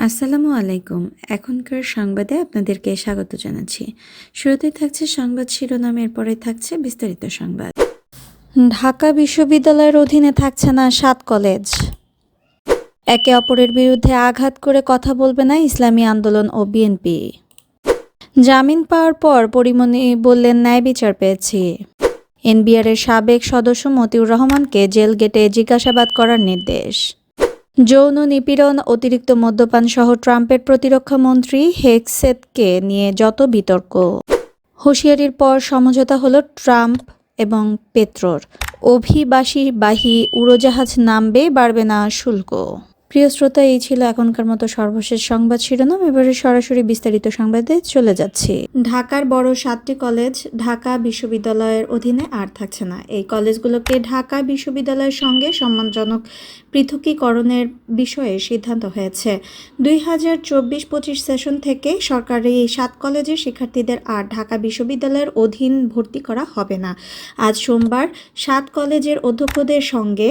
আসসালামু আলাইকুম। এখনকার সংবাদে আপনাদেরকে স্বাগত জানাচ্ছি। শুরুতেই থাকছে সংবাদ শিরোনামের পরে থাকছে বিস্তারিত সংবাদ। ঢাকা বিশ্ববিদ্যালয়ের অধীনে থাকছে না 7 কলেজ। একে অপরের বিরুদ্ধে আঘাত করে কথা বলবে না ইসলামী আন্দোলন ও বিএনপি। জামিন পাওয়ার পর পরিমণি বললেন ন্যায় বিচার পেয়েছি। এনবিআরের সাবেক সদস্য মতিউর রহমানকে জেল গেটে জিজ্ঞাসাবাদ করার নির্দেশ। যৌন নিপীড়ন, অতিরিক্ত মদ্যপান সহ ট্রাম্পের প্রতিরক্ষা মন্ত্রী হেগসেথকে নিয়ে যত বিতর্ক। হুঁশিয়ারির পর সমঝোতা হলো ট্রাম্প এবং পেত্রোর। অভিবাসীবাহী উড়োজাহাজ নামবে, বাড়বে না শুল্ক। প্রিয় শ্রোতা, এই ছিল এখনকার মতো সর্বশেষ সংবাদ শিরোনাম। এবারে সরাসরি বিস্তারিত সংবাদে চলে যাচ্ছি। ঢাকার বড় 7টি কলেজ ঢাকা বিশ্ববিদ্যালয়ের অধীনে আর থাকছে না। এই কলেজগুলোকে ঢাকা বিশ্ববিদ্যালয়ের সঙ্গে সম্মানজনক পৃথকীকরণের বিষয়ে সিদ্ধান্ত হয়েছে। 2024-25 সেশন থেকে সরকারি এই 7 কলেজের শিক্ষার্থীদের আর ঢাকা বিশ্ববিদ্যালয়ের অধীন ভর্তি করা হবে না। আজ সোমবার 7 কলেজের অধ্যক্ষদের সঙ্গে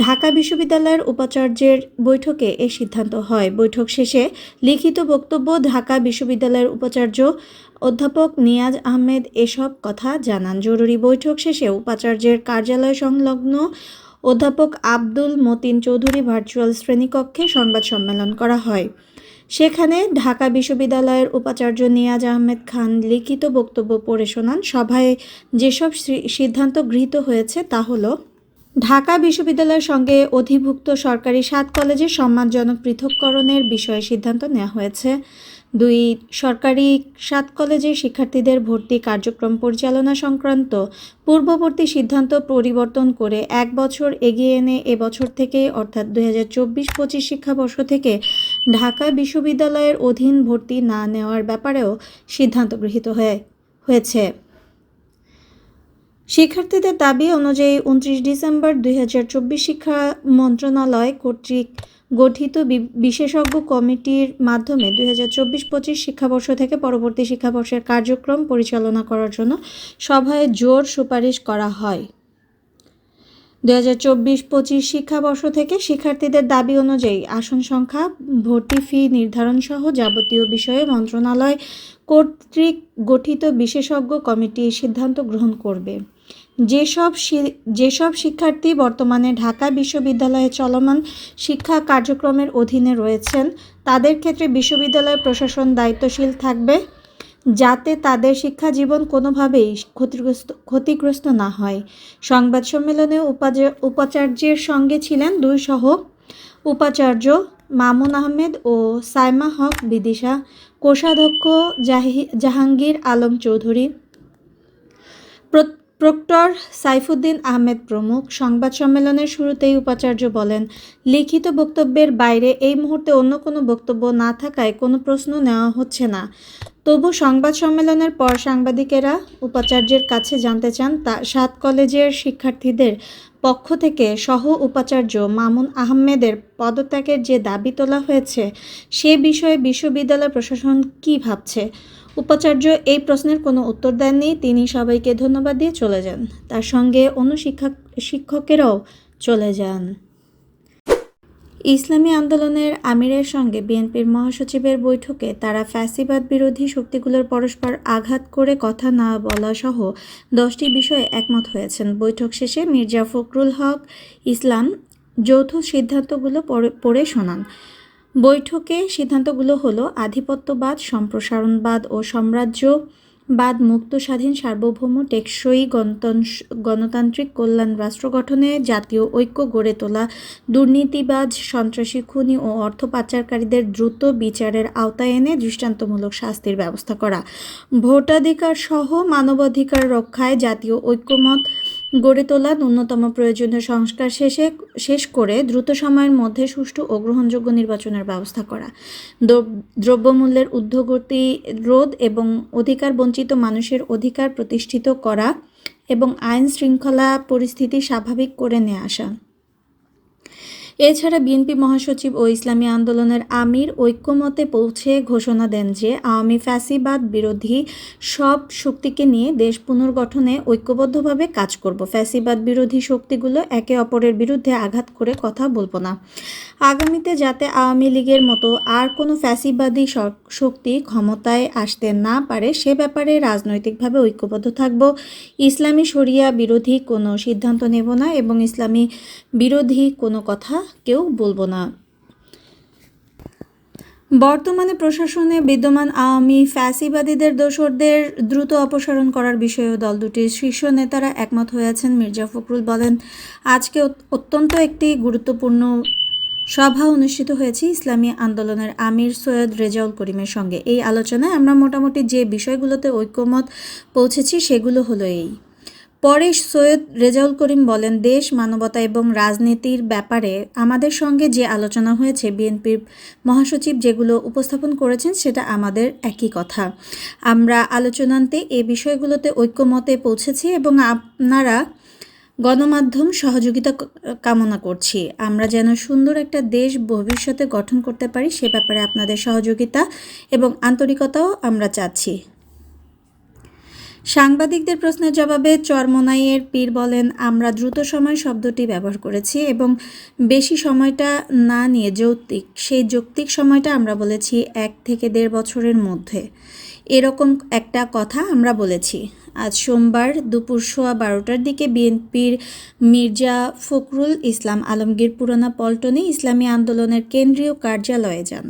ঢাকা বিশ্ববিদ্যালয়ের উপাচার্যের বৈঠকে এ সিদ্ধান্ত হয়। বৈঠক শেষে লিখিত বক্তব্য ঢাকা বিশ্ববিদ্যালয়ের উপাচার্য অধ্যাপক নিয়াজ আহমেদ এসব কথা জানান। জরুরি বৈঠক শেষে উপাচার্যের কার্যালয় সংলগ্ন অধ্যাপক আব্দুল মতিন চৌধুরী ভার্চুয়াল শ্রেণীকক্ষে সংবাদ সম্মেলন করা হয়। সেখানে ঢাকা বিশ্ববিদ্যালয়ের উপাচার্য নিয়াজ আহমেদ খান লিখিত বক্তব্য পড়ে শোনান। সভায় যেসব সিদ্ধান্ত গৃহীত হয়েছে তা হলো: ঢাকা বিশ্ববিদ্যালয়ের সঙ্গে অধিভুক্ত সরকারি 7 কলেজের সম্মানজনক পৃথককরণের বিষয়ে সিদ্ধান্ত নেওয়া হয়েছে। 2. সরকারি 7 কলেজের শিক্ষার্থীদের ভর্তি কার্যক্রম পরিচালনা সংক্রান্ত পূর্ববর্তী সিদ্ধান্ত পরিবর্তন করে 1 বছর এগিয়ে এনে এবছর থেকে অর্থাৎ 2024-25 শিক্ষাবর্ষ থেকে ঢাকা বিশ্ববিদ্যালয়ের অধীন ভর্তি না নেওয়ার ব্যাপারেও সিদ্ধান্ত গৃহীত হয়েছে। শিক্ষার্থীদের দাবি অনুযায়ী 29 ডিসেম্বর 2024 শিক্ষা মন্ত্রণালয় কর্তৃক গঠিত বিশেষজ্ঞ কমিটির মাধ্যমে 2024-25 শিক্ষাবর্ষ থেকে পরবর্তী শিক্ষাবর্ষের কার্যক্রম পরিচালনা করার জন্য সভায় জোর সুপারিশ করা হয়। 2024-25 শিক্ষাবর্ষ থেকে শিক্ষার্থীদের দাবি অনুযায়ী আসন সংখ্যা, ভর্তি ফি নির্ধারণ সহ যাবতীয় বিষয়ে মন্ত্রণালয় কর্তৃক গঠিত বিশেষজ্ঞ কমিটি সিদ্ধান্ত গ্রহণ করবে। যেসব শিক্ষার্থী বর্তমানে ঢাকা বিশ্ববিদ্যালয়ে চলমান শিক্ষা কার্যক্রমের অধীনে রয়েছেন তাদের ক্ষেত্রে বিশ্ববিদ্যালয় প্রশাসন দায়িত্বশীল থাকবে যাতে তাদের শিক্ষা জীবন কোনোভাবেই ক্ষতিগ্রস্ত না হয়। সংবাদ সম্মেলনে উপাচার্যের সঙ্গে ছিলেন 2 সহ উপাচার্য মামুন আহমেদ ও সাইমা হক বিদিশা, কোষাধ্যক্ষ জাহাঙ্গীর আলম চৌধুরী, প্রক্টর সাইফুদ্দিন আহমেদ প্রমুখ। সংবাদ সম্মেলনের শুরুতেই উপাচার্য বলেন, লিখিত বক্তব্যের বাইরে এই মুহূর্তে অন্য কোনো বক্তব্য না থাকায় কোনো প্রশ্ন নেওয়া হচ্ছে না। তবু সংবাদ সম্মেলনের পর সাংবাদিকেরা উপাচার্যের কাছে জানতে চান 7 কলেজের শিক্ষার্থীদের পক্ষ থেকে সহ উপাচার্য মামুন আহমেদের পদত্যাগের যে দাবি তোলা হয়েছে সে বিষয়ে বিশ্ববিদ্যালয় প্রশাসন কী ভাবছে। উপাচার্য এই প্রশ্নের কোনো উত্তর দেননি। তিনি সবাইকে ধন্যবাদ দিয়ে চলে যান। তার সঙ্গে অন্য শিক্ষকেরাও চলে যান। ইসলামী আন্দোলনের আমিরের সঙ্গে বিএনপির মহাসচিবের বৈঠকে তারা ফ্যাসিবাদ বিরোধী শক্তিগুলোর পরস্পর আঘাত করে কথা না বলা সহ 10টি বিষয়ে একমত হয়েছেন। বৈঠক শেষে মির্জা ফখরুল হক ইসলাম যৌথ সিদ্ধান্তগুলো পড়ে শোনান। বৈঠকে সিদ্ধান্তগুলো হলো: আধিপত্যবাদ, সম্প্রসারণবাদ ও সাম্রাজ্যবাদ মুক্ত, স্বাধীন, সার্বভৌম, টেকসই গণতান্ত্রিক কল্যাণ রাষ্ট্র গঠনে জাতীয় ঐক্য গড়ে তোলা, দুর্নীতিবাজ, সন্ত্রাসী, খুনি ও অর্থ পাচারকারীদের দ্রুত বিচারের আওতায় এনে দৃষ্টান্তমূলক শাস্তির ব্যবস্থা করা, ভোটাধিকার সহ মানবাধিকার রক্ষায় জাতীয় ঐক্যমত গড়ে তোলা, ন্যূনতম প্রয়োজনীয় সংস্কার শেষ করে দ্রুত সময়ের মধ্যে সুষ্ঠু ও গ্রহণযোগ্য নির্বাচনের ব্যবস্থা করা, দ্রব্যমূল্যের ঊর্ধ্বগতি রোধ এবং অধিকার বঞ্চিত মানুষের অধিকার প্রতিষ্ঠিত করা এবং আইন শৃঙ্খলা পরিস্থিতি স্বাভাবিক করে নিয়ে আসা। এছাড়া বিএনপি মহাসচিব ও ইসলামী আন্দোলনের আমির ঐক্যমতে পৌঁছে ঘোষণা দেন যে আওয়ামী ফ্যাসিবাদ বিরোধী সব শক্তিকে নিয়ে দেশ পুনর্গঠনে ঐক্যবদ্ধভাবে কাজ করব। ফ্যাসিবাদ বিরোধী শক্তিগুলো একে অপরের বিরুদ্ধে আঘাত করে কথা বলবো না। আগামীতে যাতে আওয়ামী লীগের মতো আর কোনো ফ্যাসিবাদী শক্তি ক্ষমতায় আসতে না পারে সে ব্যাপারে রাজনৈতিকভাবে ঐক্যবদ্ধ থাকব। ইসলামী শরিয়া বিরোধী কোনো সিদ্ধান্ত নেব না এবং ইসলামী বিরোধী কোনো কথা কেউ বলবো না। বর্তমানে প্রশাসনে বিদ্যমান আওয়ামী ফ্যাসিবাদীদের দোসরদের দ্রুত অপসারণ করার বিষয়েও দল দুটির শীর্ষ নেতারা একমত হয়েছেন। মির্জা ফখরুল বলেন, আজকে অত্যন্ত একটি গুরুত্বপূর্ণ সভা অনুষ্ঠিত হয়েছে ইসলামী আন্দোলনের আমির সৈয়দ রেজাউল করিমের সঙ্গে। এই আলোচনায় আমরা মোটামুটি যে বিষয়গুলোতে ঐক্যমত পৌঁছেছি সেগুলো হলো এই। পরে সৈয়দ রেজাউল করিম বলেন, দেশ, মানবতা এবং রাজনীতির ব্যাপারে আমাদের সঙ্গে যে আলোচনা হয়েছে, বিএনপির মহাসচিব যেগুলো উপস্থাপন করেছেন সেটা আমাদের একই কথা। আমরা আলোচনান্তে এ বিষয়গুলোতে ঐক্যমতে পৌঁছেছি এবং আপনারা গণমাধ্যম সহযোগিতা কামনা করছি। আমরা যেন সুন্দর একটা দেশ ভবিষ্যতে গঠন করতে পারি সে ব্যাপারে আপনাদের সহযোগিতা এবং আন্তরিকতাও আমরা চাচ্ছি। সাংবাদিকদের প্রশ্নের জবাবে চরমোনাইয়ের পীর বলেন, আমরা দ্রুত সময় শব্দটি ব্যবহার করেছি এবং বেশি সময়টা না নিয়ে সেই যৌক্তিক সময়টা আমরা বলেছি 1 থেকে 1.5 বছরের মধ্যে। এরকম একটা কথা আমরা বলেছি। আজ সোমবার দুপুর 12:15টার দিকে বিএনপির মির্জা ফখরুল ইসলাম আলমগীর পুরানা পল্টনে ইসলামী আন্দোলনের কেন্দ্রীয় কার্যালয়ে যান।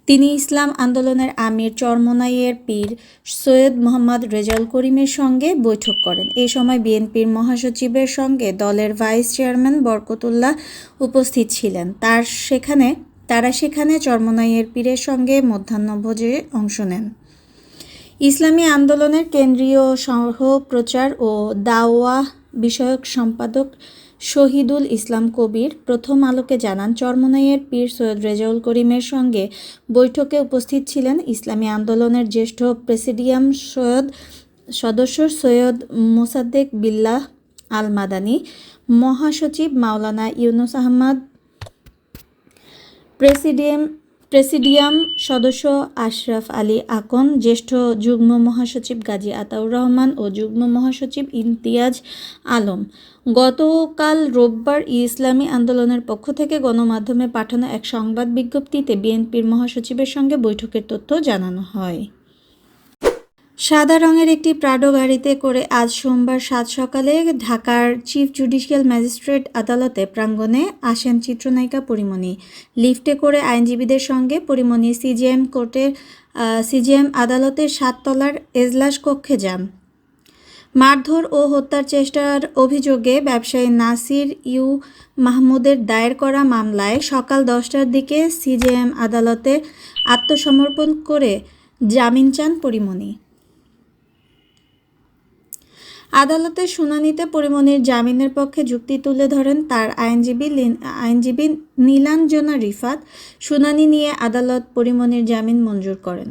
তিনি ইসলাম আন্দোলনের আমির চরমোনাইয়ের পীর সৈয়দ মোহাম্মদ রেজাউল করিমের সঙ্গে বৈঠক করেন। এ সময় বিএনপির মহাসচিবের সঙ্গে দলের ভাইস চেয়ারম্যান বরকতুল্লাহ উপস্থিত ছিলেন। তারা সেখানে চরমোনাইয়ের পীরের সঙ্গে মধ্যাহ্নভোজে অংশ নেন। ইসলামী আন্দোলনের কেন্দ্রীয় সহ প্রচার ও দাওয়াহ বিষয়ক সম্পাদক শহীদুল ইসলাম কবির প্রথম আলোকে জানান, চরমোনাইয়ের পীর সৈয়দ রেজাউল করিমের সঙ্গে বৈঠকে উপস্থিত ছিলেন ইসলামী আন্দোলনের জ্যেষ্ঠ প্রেসিডিয়াম সদস্য সৈয়দ মোসাদ্দেক বিল্লাহ আল মাদানী, মহাসচিব মাওলানা ইউনুস আহমদ, প্রেসিডিয়াম সদস্য আশরাফ আলী আকন, জ্যেষ্ঠ যুগ্ম মহাসচিব গাজী আতাউর রহমান ও যুগ্ম মহাসচিব ইমতিয়াজ আলম। গতকাল রোববার ইসলামী আন্দোলনের পক্ষ থেকে গণমাধ্যমে পাঠানো এক সংবাদ বিজ্ঞপ্তিতে বিএনপির মহাসচিবের সঙ্গে বৈঠকের তথ্য জানানো হয়। সাদা রঙের একটি প্রাডো গাড়িতে করে আজ সোমবার 7 সকালে ঢাকার চিফ জুডিশিয়াল ম্যাজিস্ট্রেট আদালতে প্রাঙ্গণে আসেন চিত্রনায়িকা পরীমণি। লিফটে করে আইনজীবীদের সঙ্গে পরীমণি সিজিএম আদালতের 7 তলার এজলাস কক্ষে যান। মারধর ও হত্যার চেষ্টার অভিযোগে ব্যবসায়ী নাসির ইউ মাহমুদের দায়ের করা মামলায় সকাল 10টার দিকে সিজিএম আদালতে আত্মসমর্পণ করে জামিন চান পরীমণি। আদালতের শুনানিতে পরীমণির জামিনের পক্ষে যুক্তি তুলে ধরেন তার আইনজীবী নীলাঞ্জনা রিফাত। শুনানি নিয়ে আদালত পরীমণির জামিন মঞ্জুর করেন।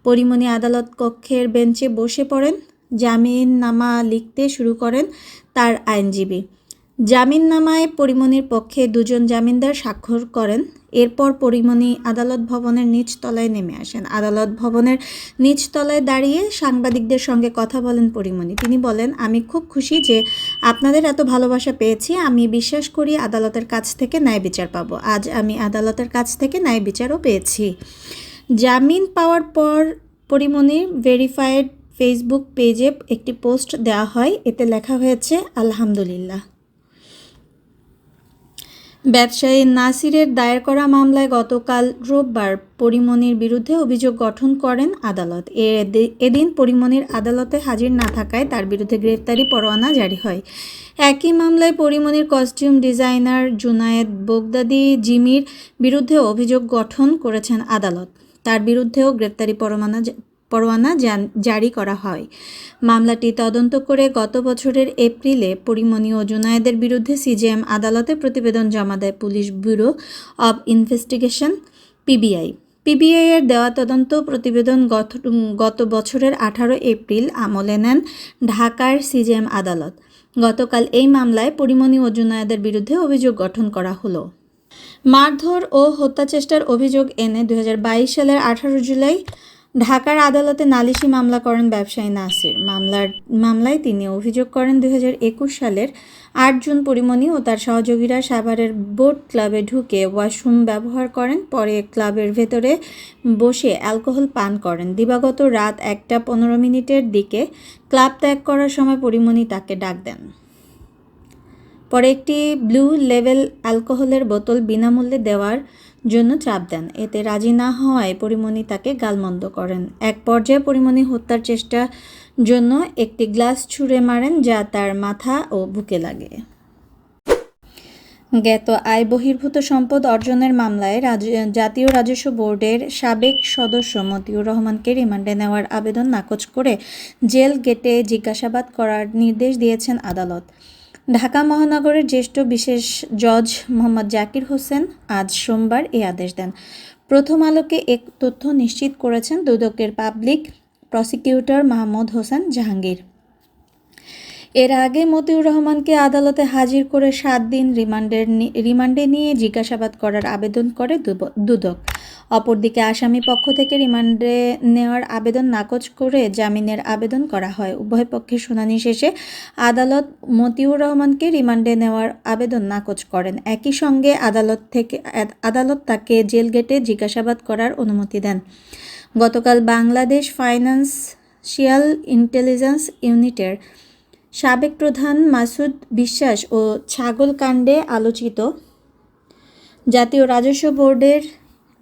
পরীমণি আদালত কক্ষের বেঞ্চে বসে পড়েন। জামিননামা লিখতে শুরু করেন তার আইনজীবী। জামিননামায় পরীমণির পক্ষে 2 জন জামিনদার স্বাক্ষর করেন। এরপর পরীমণি আদালত ভবনের নিচতলায় নেমে আসেন। আদালত ভবনের নিচতলায় দাঁড়িয়ে সাংবাদিকদের সঙ্গে কথা বলেন পরীমণি। তিনি বলেন, আমি খুব খুশি যে আপনাদের এত ভালোবাসা পেয়েছি। আমি বিশ্বাস করি আদালতের কাছ থেকে ন্যায় বিচার পাব। আজ আমি আদালতের কাছ থেকে ন্যায় বিচারও পেয়েছি। জামিন পাওয়ার পর পরীমণির ভেরিফাইড ফেসবুক পেজে একটি পোস্ট দেওয়া হয়। এতে লেখা হয়েছে, আলহামদুলিল্লাহ। ব্যবসায়ী নাসিরের দায়ের করা মামলায় গতকাল রোববার পরীমণির বিরুদ্ধে অভিযোগ গঠন করেন আদালত। এদিন পরীমণির আদালতে হাজির না থাকায় তার বিরুদ্ধে গ্রেফতারি পরোয়ানা জারি হয়। একই মামলায় পরীমণির কস্টিউম ডিজাইনার জুনায়েদ বগদাদি জিমির বিরুদ্ধে অভিযোগ গঠন করেছেন আদালত। তার বিরুদ্ধেও গ্রেফতারি পরোয়ানা জারি করা হয়। মামলাটি তদন্ত করে গত বছরের এপ্রিলে পরীমণি ও জুনায়েদের বিরুদ্ধে সিজিএম আদালতে প্রতিবেদন জমা দেয় police bureau of investigation PBI এর দেওয়া তদন্ত প্রতিবেদন গত বছরের 18 এপ্রিল আমলে নেন ঢাকার সিজিএম আদালত। গতকাল এই মামলায় পরিমণি ও জুনায়েদের বিরুদ্ধে অভিযোগ গঠন করা হলো। মারধর ও হত্যাচেষ্টার অভিযোগ এনে 2022 সালের 18 জুলাই ঢাকার আদালতে নালিশি মামলা করেন ব্যবসায়ী নাসির। মামলায় তিনি অভিযোগ করেন 2021 সালের 8 জুন পরিমণি ও তার সহযোগীরা সাভারের বোট ক্লাবে ঢুকে ওয়াশরুম ব্যবহার করেন, পরে ক্লাবের ভেতরে বসে অ্যালকোহল পান করেন। দিবাগত রাত 1:15 দিকে ক্লাব ত্যাগ করার সময় পরিমণি তাকে ডাক দেন। পরে একটি ব্লু লেভেল অ্যালকোহলের বোতল বিনামূল্যে দেওয়ার জন্য চাপ দেন। এতে রাজি না হওয়ায় পরিমণি তাকে গালমন্দ করেন। এক পর্যায়ে পরিমণি হত্যার চেষ্টার জন্য একটি গ্লাস ছুঁড়ে মারেন, যা তার মাথা ও বুকে লাগে। জ্ঞাত আয় বহির্ভূত সম্পদ অর্জনের মামলায় জাতীয় রাজস্ব বোর্ডের সাবেক সদস্য মতিউর রহমানকে রিমান্ডে নেওয়ার আবেদন নাকচ করে জেল গেটে জিজ্ঞাসাবাদ করার নির্দেশ দিয়েছেন আদালত। ঢাকা মহানগরের জ্যেষ্ঠ বিশেষ জজ মোহাম্মদ জাকির হোসেন আজ সোমবার এই আদেশ দেন। প্রথম আলোকে এক তথ্য নিশ্চিত করেছেন দুদকের পাবলিক প্রসিকিউটর মাহমুদ হোসেন জাহাঙ্গীর। এর আগে মতিউর রহমানকে আদালতে হাজির করে 7 দিন রিমান্ডে নিয়ে জিজ্ঞাসাবাদ করার আবেদন করে দুদক। অপরদিকে আসামি পক্ষ থেকে রিমান্ডে নেওয়ার আবেদন নাকচ করে জামিনের আবেদন করা হয়। উভয় পক্ষের শুনানি শেষে আদালত মতিউর রহমানকে রিমান্ডে নেওয়ার আবেদন নাকচ করেন। একই সঙ্গে আদালত তাকে জেল গেটে জিজ্ঞাসাবাদ করার অনুমতি দেন। গতকাল বাংলাদেশ ফাইন্যান্সিয়াল ইন্টেলিজেন্স ইউনিটের সাবেক প্রধান মাসুদ বিশ্বাস ও ছাগল কাণ্ডে আলোচিত জাতীয় রাজস্ব বোর্ডের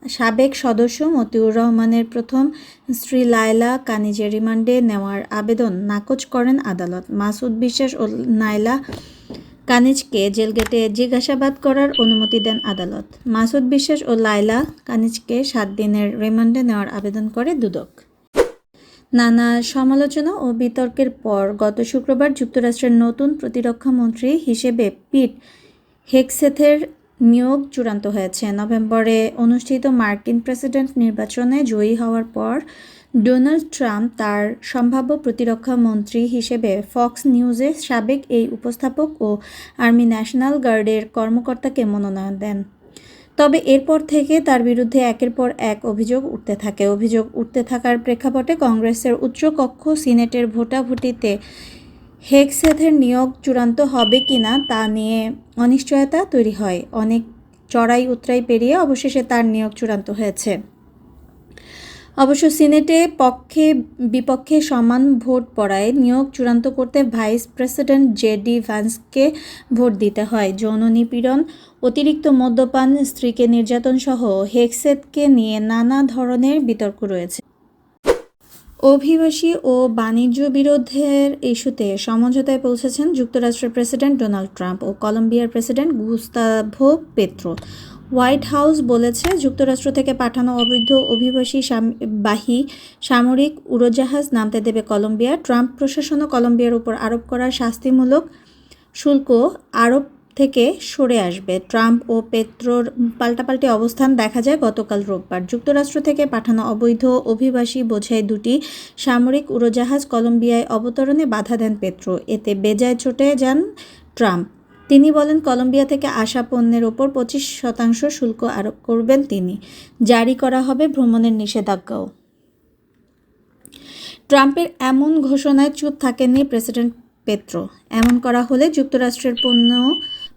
সাবেক সদস্য মতিউর রহমানের প্রথম স্ত্রী লায়লা কানিজের রিমান্ডে নেওয়ার আবেদন নাকচ করেন আদালত। মাসুদ বিশ্বাস ও লায়লা কানিজকে জেলগেটে জিজ্ঞাসাবাদ করার অনুমতি দেন আদালত। মাসুদ বিশ্বাস ও লায়লা কানিজকে 7 দিনের রিমান্ডে নেওয়ার আবেদন করে দুদক। নানা সমালোচনা ও বিতর্কের পর গত শুক্রবার যুক্তরাষ্ট্রের নতুন প্রতিরক্ষা মন্ত্রী হিসেবে পিট হেগসেথের নিয়োগ চূড়ান্ত হয়েছে। নভেম্বরে অনুষ্ঠিত মার্কিন প্রেসিডেন্ট নির্বাচনে জয়ী হওয়ার পর ডোনাল্ড ট্রাম্প তার সম্ভাব্য প্রতিরক্ষা মন্ত্রী হিসেবে ফক্স নিউজে সাবেক এই উপস্থাপক ও আর্মি ন্যাশনাল গার্ডের কর্মকর্তাকে মনোনয়ন দেন। তবে এরপর থেকে তার বিরুদ্ধে একের পর এক অভিযোগ উঠতে থাকার প্রেক্ষাপটে কংগ্রেসের উচ্চকক্ষ সিনেটের ভোটাভুটিতে হেগসেথের নিয়োগ চূড়ান্ত হবে কিনা তা নিয়ে অনিশ্চয়তা তৈরি হয়। অনেক চড়াই উতরাই পেরিয়ে অবশেষে তার নিয়োগ চূড়ান্ত হয়েছে। অবশ্য সিনেটে পক্ষে বিপক্ষে সমান ভোট পড়ায় নিয়োগ চূড়ান্ত করতে ভাইস প্রেসিডেন্ট জেডি ভ্যান্সকে ভোট দিতে হয়। যৌন নিপীড়ন, অতিরিক্ত মদ্যপান, স্ত্রীকে নির্যাতন সহ হেগসেথকে নিয়ে নানা ধরনের বিতর্ক রয়েছে। অভিবাসী ও বাণিজ্য বিরোধের ইস্যুতে সমঝোতায় পৌঁছেছেন যুক্তরাষ্ট্রের প্রেসিডেন্ট ডোনাল্ড ট্রাম্প ও কলম্বিয়ার president Gustavo Petro. White house বলেছে, যুক্তরাষ্ট্র থেকে পাঠানো অবৈধ অভিবাসী সামরিক উড়োজাহাজ নামতে দেবে কলম্বিয়া। ট্রাম্প প্রশাসনও কলম্বিয়ার উপর আরোপ করা শাস্তিমূলক শুল্ক আরোপ থেকে সরে আসবে। ট্রাম্প ও পেত্রোর পাল্টাপাল্টি অবস্থান দেখা যায় গতকাল রোববার। যুক্তরাষ্ট্র থেকে পাঠানো অবৈধ অভিবাসী বোঝাই 2টি সামরিক উড়োজাহাজ কলম্বিয়ায় অবতরণে বাধা দেন পেত্রো। এতে বেজায় চটে যান ট্রাম্প। তিনি বলেন, কলম্বিয়া থেকে আসা পণ্যের ওপর 25% শুল্ক আরোপ করবেন তিনি। জারি করা হবে ভ্রমণের নিষেধাজ্ঞাও। ট্রাম্পের এমন ঘোষণায় চুপ থাকেননি প্রেসিডেন্ট পেত্রো। এমন করা হলে যুক্তরাষ্ট্রের পণ্য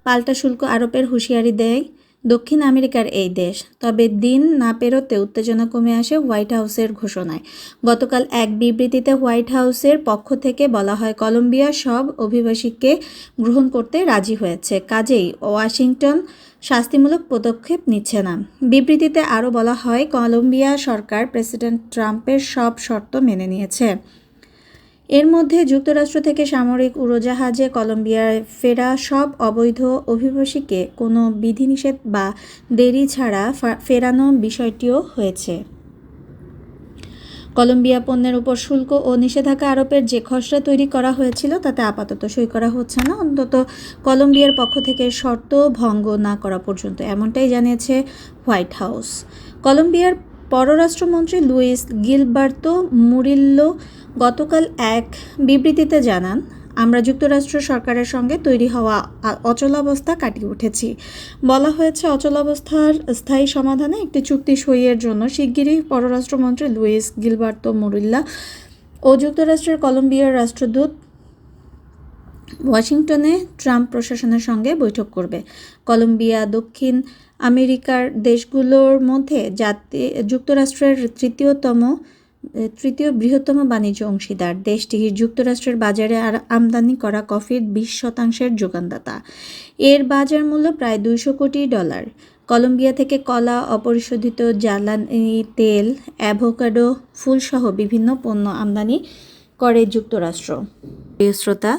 পাল্টা শুল্ক আরোপের হুঁশিয়ারি দেয় দক্ষিণ আমেরিকার এই দেশ। তবে দিন না পেরোতে উত্তেজনা কমে আসে হোয়াইট হাউসের ঘোষণায়। গতকাল এক বিবৃতিতে হোয়াইট হাউসের পক্ষ থেকে বলা হয়, কলম্বিয়া সব অভিবাসীকে গ্রহণ করতে রাজি হয়েছে, কাজেই ওয়াশিংটন শাস্তিমূলক পদক্ষেপ নিচ্ছে না। বিবৃতিতে আরও বলা হয়, কলম্বিয়া সরকার প্রেসিডেন্ট ট্রাম্পের সব শর্ত মেনে নিয়েছে। এর মধ্যে যুক্তরাষ্ট্র থেকে সামরিক উড়োজাহাজে কলম্বিয়ায় ফেরা সব অবৈধ অভিবাসীকে কোনো বিধিনিষেধ বা দেরি ছাড়া ফেরানো বিষয়টিও হয়েছে। কলম্বিয়া পণ্যের উপর শুল্ক ও নিষেধাজ্ঞা আরোপের যে খসড়া তৈরি করা হয়েছিল তাতে আপাতত সই করা হচ্ছে না, অন্তত কলম্বিয়ার পক্ষ থেকে শর্ত ভঙ্গ না করা পর্যন্ত, এমনটাই জানিয়েছে হোয়াইট হাউস। কলম্বিয়ার পররাষ্ট্রমন্ত্রী লুইস গিলবার্তো মুরিল্লো গতকাল এক বিবৃতিতে জানান, আমরা যুক্তরাষ্ট্র সরকারের সঙ্গে তৈরি হওয়া অচলাবস্থা কাটিয়ে উঠেছি। বলা হয়েছে অচলাবস্থার স্থায়ী সমাধানে একটি চুক্তি সইয়ের জন্য শিগগিরই পররাষ্ট্রমন্ত্রী লুইস গিলবার্তো মুরিল্লা ও যুক্তরাষ্ট্রের কলম্বিয়ার রাষ্ট্রদূত ওয়াশিংটনে ট্রাম্প প্রশাসনের সঙ্গে বৈঠক করবে। কলম্বিয়া দক্ষিণ আমেরিকার দেশগুলোর মধ্যে যুক্তরাষ্ট্রের তৃতীয় বৃহত্তম বাণিজ্য অংশীদার। দেশটি যুক্তরাষ্ট্রের বাজারে আমদানি করা কফির 20% যোগানদাতা। এর বাজার মূল্য প্রায় $200 কোটি। কলম্বিয়া থেকে কলা, অপরিশোধিত জ্বালানি তেল, অ্যাভোকাডো, ফুলসহ বিভিন্ন পণ্য আমদানি করে যুক্তরাষ্ট্র। প্রিয় শ্রোতা,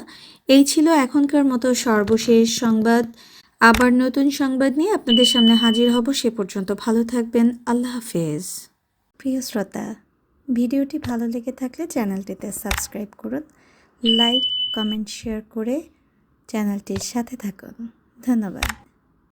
এই ছিল এখনকার মতো সর্বশেষ সংবাদ। আবার নতুন সংবাদ নিয়ে আপনাদের সামনে হাজির হব। সে পর্যন্ত ভালো থাকবেন। আল্লাহ হাফেজ। প্রিয় শ্রোতা, ভিডিওটি ভালো লেগে থাকলে চ্যানেলটিতে সাবস্ক্রাইব করুন, লাইক, কমেন্ট, শেয়ার করে চ্যানেলটির সাথে থাকুন। ধন্যবাদ।